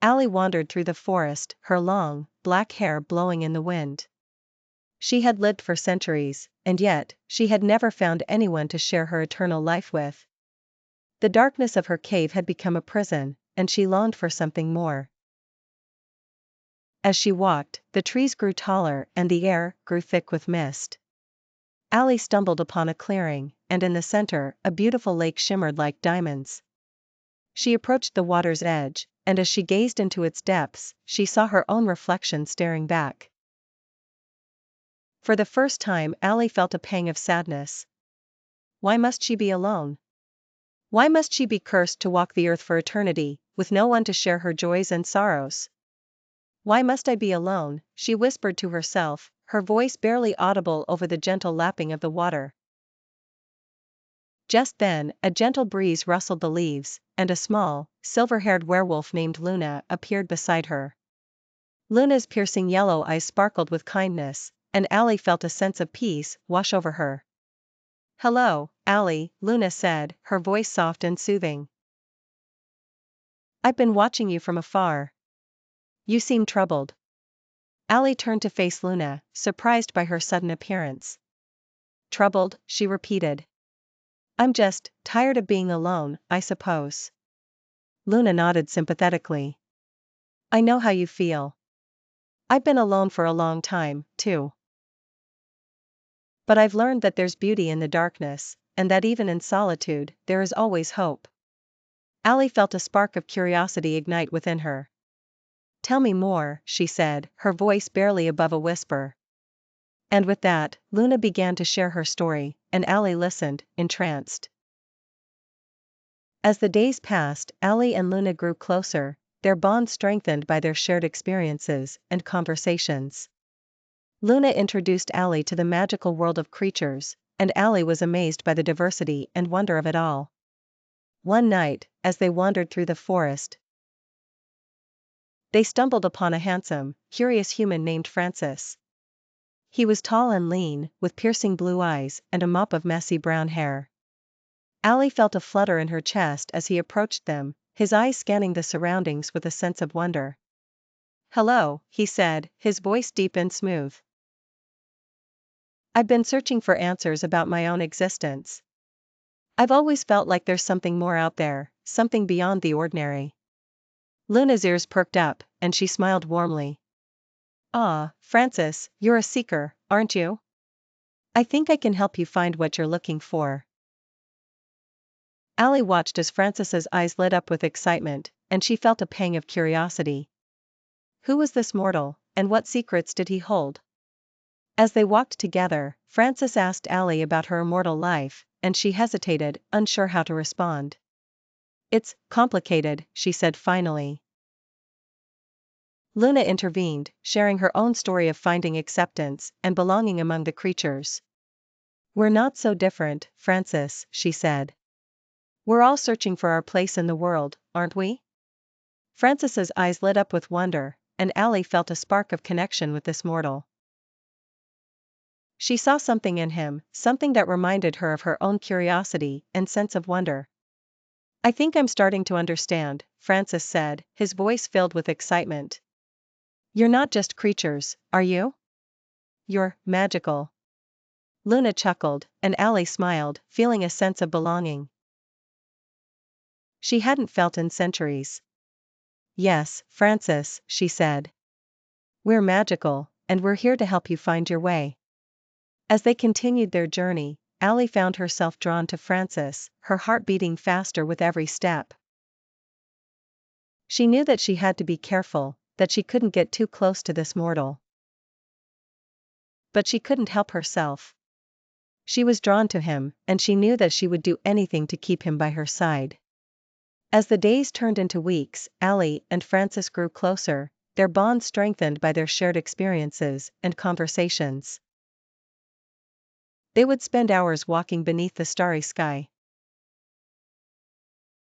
Alli wandered through the forest, her long, black hair blowing in the wind. She had lived for centuries, and yet, she had never found anyone to share her eternal life with. The darkness of her cave had become a prison, and she longed for something more. As she walked, the trees grew taller and the air grew thick with mist. Alli stumbled upon a clearing, and in the center, a beautiful lake shimmered like diamonds. She approached the water's edge, and as she gazed into its depths, she saw her own reflection staring back. For the first time, Alli felt a pang of sadness. Why must she be alone? Why must she be cursed to walk the earth for eternity, with no one to share her joys and sorrows? Why must I be alone? She whispered to herself, her voice barely audible over the gentle lapping of the water. Just then, a gentle breeze rustled the leaves, and a small, silver-haired werewolf named Luna appeared beside her. Luna's piercing yellow eyes sparkled with kindness, and Alli felt a sense of peace wash over her. "Hello, Alli," Luna said, her voice soft and soothing. "I've been watching you from afar. You seem troubled." Alli turned to face Luna, surprised by her sudden appearance. "Troubled?" she repeated. "I'm just tired of being alone, I suppose." Luna nodded sympathetically. "I know how you feel. I've been alone for a long time, too. But I've learned that there's beauty in the darkness, and that even in solitude, there is always hope." Alli felt a spark of curiosity ignite within her. "Tell me more," she said, her voice barely above a whisper. And with that, Luna began to share her story, and Alli listened, entranced. As the days passed, Alli and Luna grew closer, their bond strengthened by their shared experiences and conversations. Luna introduced Alli to the magical world of creatures, and Alli was amazed by the diversity and wonder of it all. One night, as they wandered through the forest, they stumbled upon a handsome, curious human named Francis. He was tall and lean, with piercing blue eyes and a mop of messy brown hair. Alli felt a flutter in her chest as he approached them, his eyes scanning the surroundings with a sense of wonder. "Hello," he said, his voice deep and smooth. "I've been searching for answers about my own existence. I've always felt like there's something more out there, something beyond the ordinary." Luna's ears perked up, and she smiled warmly. "Ah, Francis, you're a seeker, aren't you? I think I can help you find what you're looking for." Alli watched as Francis's eyes lit up with excitement, and she felt a pang of curiosity. Who was this mortal, and what secrets did he hold? As they walked together, Francis asked Alli about her immortal life, and she hesitated, unsure how to respond. "It's complicated," she said finally. Luna intervened, sharing her own story of finding acceptance and belonging among the creatures. "We're not so different, Francis," she said. "We're all searching for our place in the world, aren't we?" Francis's eyes lit up with wonder, and Alli felt a spark of connection with this mortal. She saw something in him, something that reminded her of her own curiosity and sense of wonder. "I think I'm starting to understand," Francis said, his voice filled with excitement. "You're not just creatures, are you? You're magical." Luna chuckled, and Alli smiled, feeling a sense of belonging she hadn't felt in centuries. "Yes, Francis," she said. "We're magical, and we're here to help you find your way." As they continued their journey, Alli found herself drawn to Francis, her heart beating faster with every step. She knew that she had to be careful, that she couldn't get too close to this mortal. But she couldn't help herself. She was drawn to him, and she knew that she would do anything to keep him by her side. As the days turned into weeks, Alli and Francis grew closer, their bond strengthened by their shared experiences and conversations. They would spend hours walking beneath the starry sky,